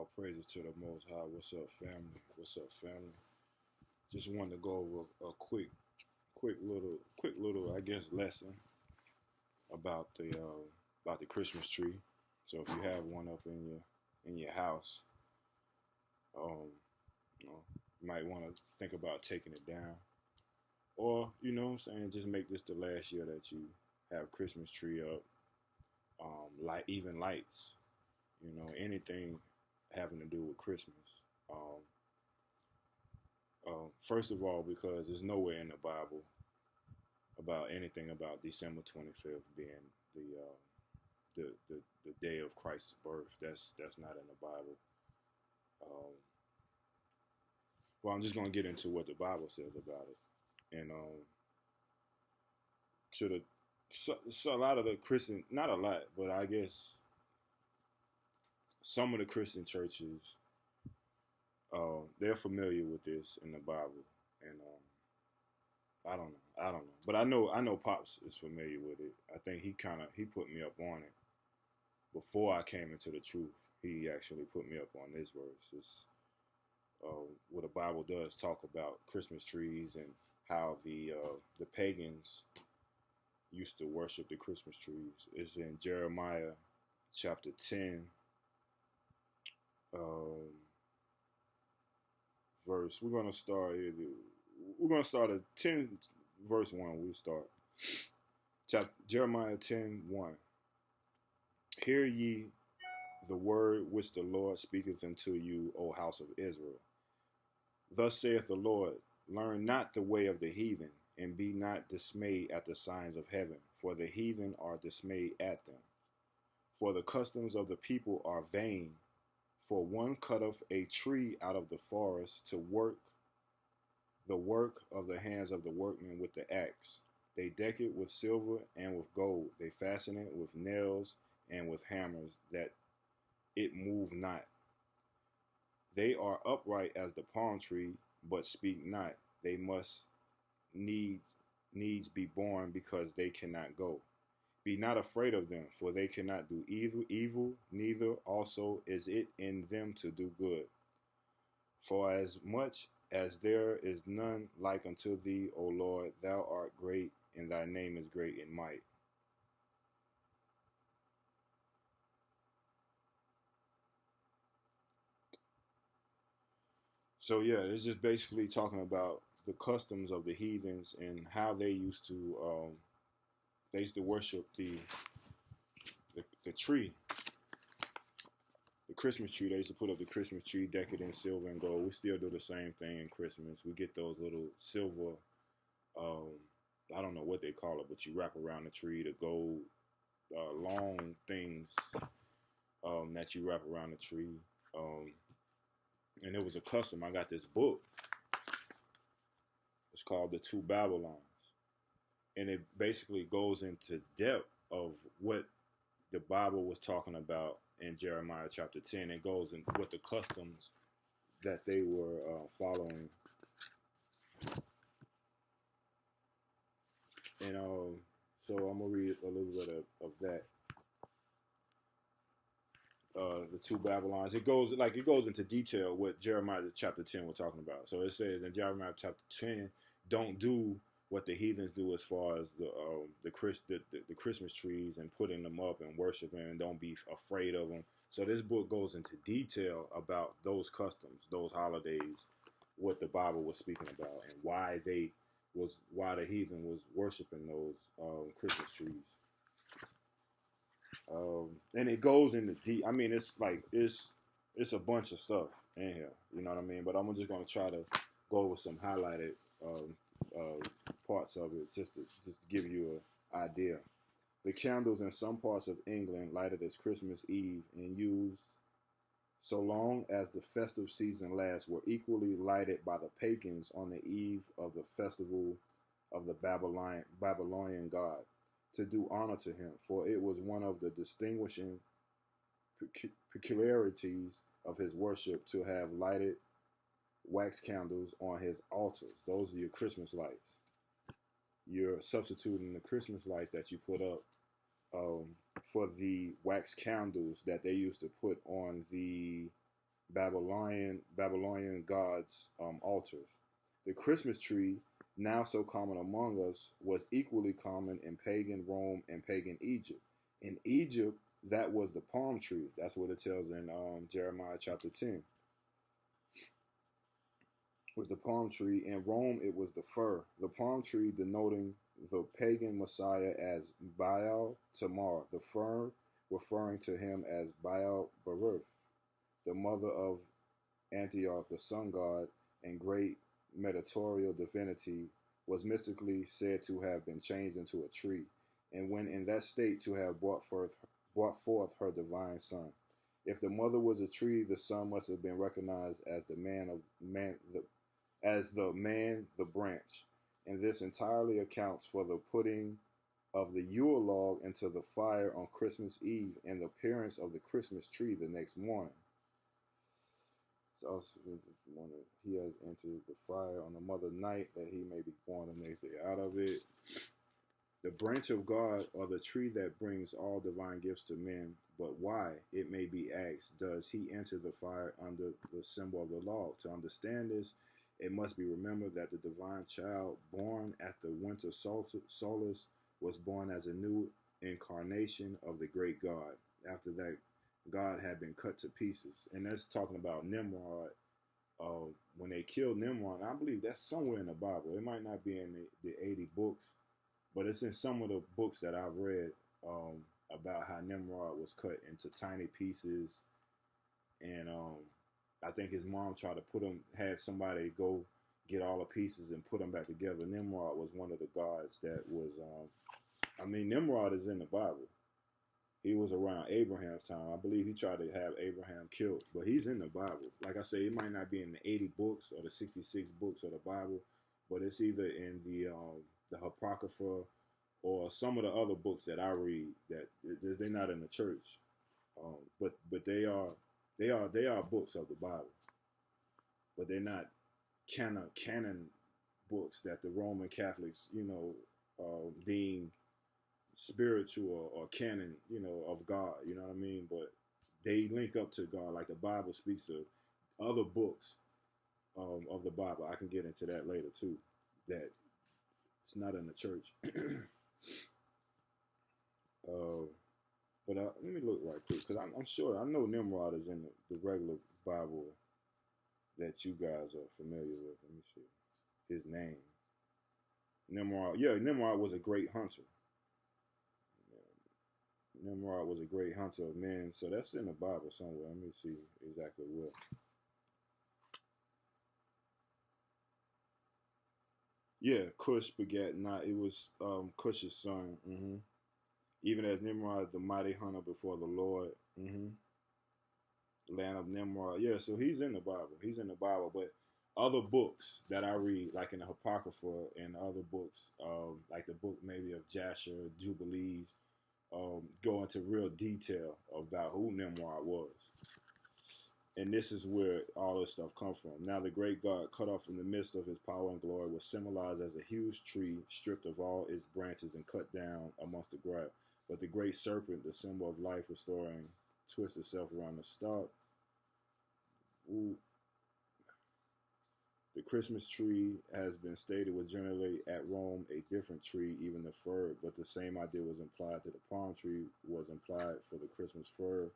All praises to the Most High. What's up, family? What's up, family? Just wanted to go over a quick little, I guess, lesson about the Christmas tree. So if you have one up in your house, um, you might want to think about taking it down, or what I'm saying, just make this the last year that you have Christmas tree up. Light, even lights, anything having to do with Christmas. Um, First of all, because there's nowhere in the Bible about anything about December 25th being the day of Christ's birth. That's not in the Bible. Um, well, I'm just gonna get into what the Bible says about it, and to the so a lot of the Christian, not a lot, but I guess some of the Christian churches, they're familiar with this in the Bible, and I don't know, but I know Pops is familiar with it. I think he put me up on it before I came into the truth. He actually put me up on this verse. It's where the Bible does talk about Christmas trees and how the pagans used to worship the Christmas trees. It's in Jeremiah chapter 10, um, verse. We're gonna start at 10 verse 1. We'll start. Jeremiah 10:1. Hear ye the word which the Lord speaketh unto you, O house of Israel. Thus saith the Lord, learn not the way of the heathen, and be not dismayed at the signs of heaven, for the heathen are dismayed at them. For the customs of the people are vain. For one cutteth a tree out of the forest to work the work of the hands of the workmen with the axe. They deck it with silver and with gold. They fasten it with nails and with hammers, that it move not. They are upright as the palm tree, but speak not. They must needs be born, because they cannot go. Be not afraid of them, for they cannot do evil, neither also is it in them to do good. For as much as there is none like unto thee, O Lord, thou art great, and thy name is great in might. So yeah, it's just basically talking about the customs of the heathens and how they used to worship the tree, the Christmas tree. They used to put up the Christmas tree, deck it in silver and gold. We still do the same thing in Christmas. We get those little silver, um, I don't know what they call it, but you wrap around the tree, the gold long things that you wrap around the tree. And it was a custom. I got this book. It's called The Two Babylons. And it basically goes into depth of what the Bible was talking about in Jeremiah chapter 10. It goes into what the customs that they were following. And so I'm going to read a little bit of that. The two Babylons. It goes into detail what Jeremiah chapter 10 we're talking about. So it says in Jeremiah chapter 10, don't do what the heathens do as far as the Christmas trees and putting them up and worshiping, and don't be afraid of them. So this book goes into detail about those customs, those holidays, what the Bible was speaking about, and why the heathen was worshiping those Christmas trees. And it goes into deep. I mean, it's a bunch of stuff in here. You know what I mean? But I'm just gonna try to go over some highlighted parts of it, just to give you an idea. The candles in some parts of England lighted as Christmas Eve and used so long as the festive season lasts were equally lighted by the pagans on the eve of the festival of the Babylonian god, to do honor to him, for it was one of the distinguishing peculiarities of his worship to have lighted wax candles on his altars. Those are your Christmas lights. You're substituting the Christmas lights that you put up for the wax candles that they used to put on the Babylonian gods' altars. The Christmas tree, now so common among us, was equally common in pagan Rome and pagan Egypt. In Egypt, that was the palm tree. That's what it tells in Jeremiah chapter 10. With the palm tree. In Rome, it was the fir. The palm tree denoting the pagan Messiah as Baal Tamar. The fir referring to him as Baal Baruch, the mother of Antioch, the sun god and great mediatorial divinity, was mystically said to have been changed into a tree, and when in that state to have brought forth her divine son. If the mother was a tree, the son must have been recognized as the branch, and this entirely accounts for the putting of the Yule log into the fire on Christmas Eve and the appearance of the Christmas tree the next morning. Also, he has entered the fire on the mother night that he may be born the next day out of it. The branch of God, or the tree that brings all divine gifts to men. But why, it may be asked, does he enter the fire under the symbol of the log? To understand this, it must be remembered that the divine child born at the winter solstice was born as a new incarnation of the great God. After that, God had been cut to pieces. And that's talking about Nimrod. When they killed Nimrod, I believe that's somewhere in the Bible. It might not be in the 80 books, but it's in some of the books that I've read about how Nimrod was cut into tiny pieces. And I think his mom tried to had somebody go get all the pieces and put them back together. Nimrod was one of the gods that was, Nimrod is in the Bible. He was around Abraham's time. I believe he tried to have Abraham killed, but he's in the Bible. Like I say, it might not be in the 80 books or the 66 books of the Bible, but it's either in the Apocrypha or some of the other books that I read that they're not in the church, but they are books of the Bible, but they're not canon books that the Roman Catholics deem spiritual or canon, of God, you know what I mean? But they link up to God, like the Bible speaks of other books of the Bible. I can get into that later too, that it's not in the church. But let me look right quick, because I'm sure, I know Nimrod is in the regular Bible that you guys are familiar with. Let me see his name. Nimrod was a great hunter. Nimrod was a great hunter of men. So that's in the Bible somewhere. Let me see exactly where. Yeah, Cush begat not. It was Cush's son. Even as Nimrod, the mighty hunter before the Lord. Land of Nimrod. Yeah, so he's in the Bible. He's in the Bible. But other books that I read, like in the Apocrypha and other books, like the book maybe of Jasher, Jubilees, go into real detail about who Nimrod was. And this is where all this stuff comes from. Now the great God, cut off in the midst of his power and glory, was symbolized as a huge tree, stripped of all its branches and cut down amongst the grass. But the great serpent, the symbol of life restoring, twists itself around the stalk. Ooh. The Christmas tree has been stated was generally at Rome a different tree, even the fir, but the same idea was implied to the palm tree was implied for the Christmas fir.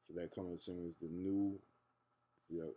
So that coming as soon as the new, yep.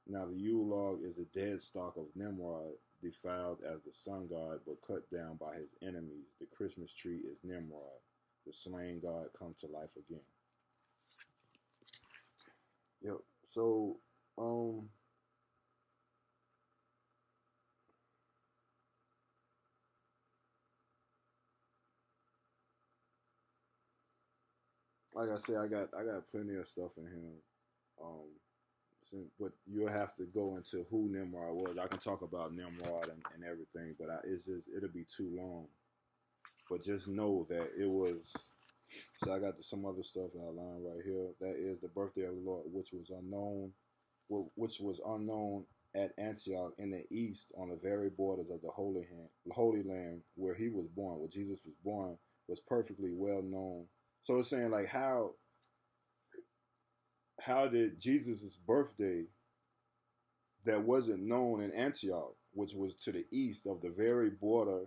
Now the Yule log is the dead stalk of Nimrod, defiled as the sun god, but cut down by his enemies. The Christmas tree is Nimrod, the slain god come to life again. Yep. So, like I said, I got plenty of stuff in here. But you'll have to go into who Nimrod was. I can talk about Nimrod and everything, but it'll be too long. But just know that it was. So I got some other stuff outlined right here. That is the birthday of the Lord, which was unknown at Antioch in the east, on the very borders of the Holy Land, where he was born, where Jesus was born, was perfectly well known. So it's saying like how did Jesus' birthday that wasn't known in Antioch, which was to the east of the very border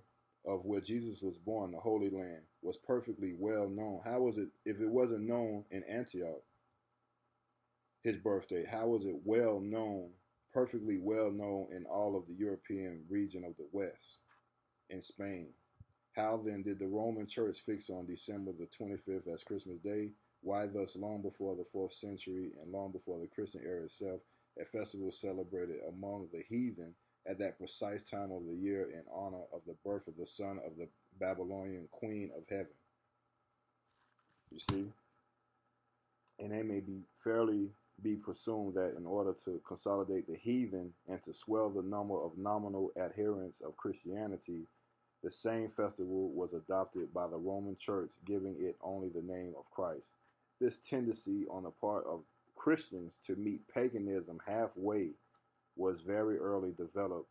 of where Jesus was born, the Holy Land, was perfectly well known? How was it, if it wasn't known in Antioch, his birthday, how was it well known, perfectly well known in all of the European region of the West, in Spain? How then did the Roman Church fix on December the 25th as Christmas Day? Why thus long before the 4th century and long before the Christian era itself, a festival celebrated among the heathen at that precise time of the year in honor of the birth of the son of the Babylonian queen of heaven? You see? And they may be fairly be presumed that in order to consolidate the heathen and to swell the number of nominal adherents of Christianity, the same festival was adopted by the Roman Church, giving it only the name of Christ. This tendency on the part of Christians to meet paganism halfway was very early developed.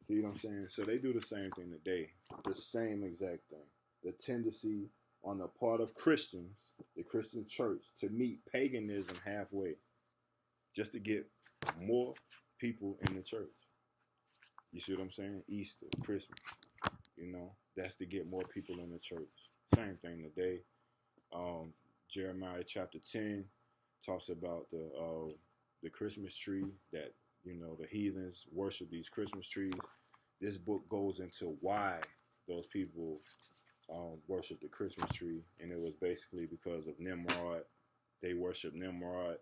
See what I'm saying? So they do the same thing today, the same exact thing. The tendency on the part of Christians, the Christian church, to meet paganism halfway, just to get more people in the church. You see what I'm saying? Easter, Christmas. You know, that's to get more people in the church. Same thing today. Jeremiah chapter 10 talks about the Christmas tree, that, you know, the heathens worship these Christmas trees. This book goes into why those people worship the Christmas tree, and it was basically because of Nimrod. They worshiped Nimrod.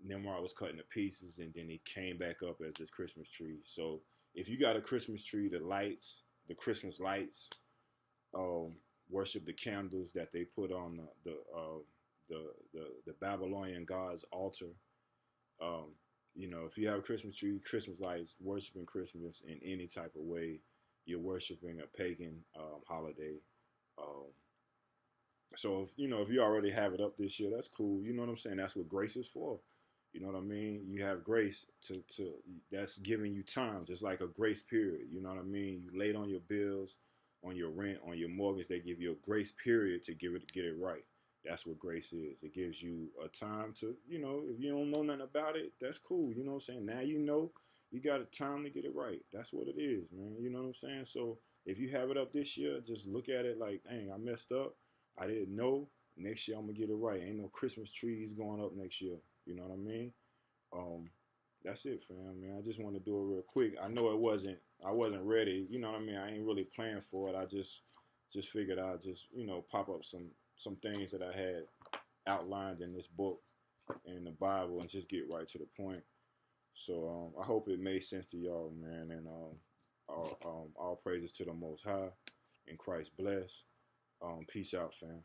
Nimrod was cut into pieces, and then he came back up as this Christmas tree. So if you got a Christmas tree, the lights, the Christmas lights, worship the candles that they put on the Babylonian god's altar. You know, if you have a Christmas tree, Christmas lights, worshiping Christmas in any type of way, you're worshiping a pagan holiday. Um, so if you know, if you already have it up this year, that's cool. You know what I'm saying? That's what grace is for. You know what I mean? You have grace to that's giving you time, just like a grace period. You know what I mean? You late on your bills, on your rent, on your mortgage, they give you a grace period to get it right. That's what grace is. It gives you a time to, you know, if you don't know nothing about it, that's cool. You know what I'm saying? Now you know, you got a time to get it right. That's what it is, man. You know what I'm saying? So if you have it up this year, just look at it like, dang, I messed up. I didn't know. Next year I'm gonna get it right. Ain't no Christmas trees going up next year. You know what I mean? Um, that's it, fam, man. I just want to do it real quick. I know I wasn't ready. You know what I mean? I ain't really planning for it. I just figured I'd just, you know, pop up some things that I had outlined in this book and in the Bible and just get right to the point. So I hope it made sense to y'all, man. And all praises to the Most High and Christ bless. Peace out, fam.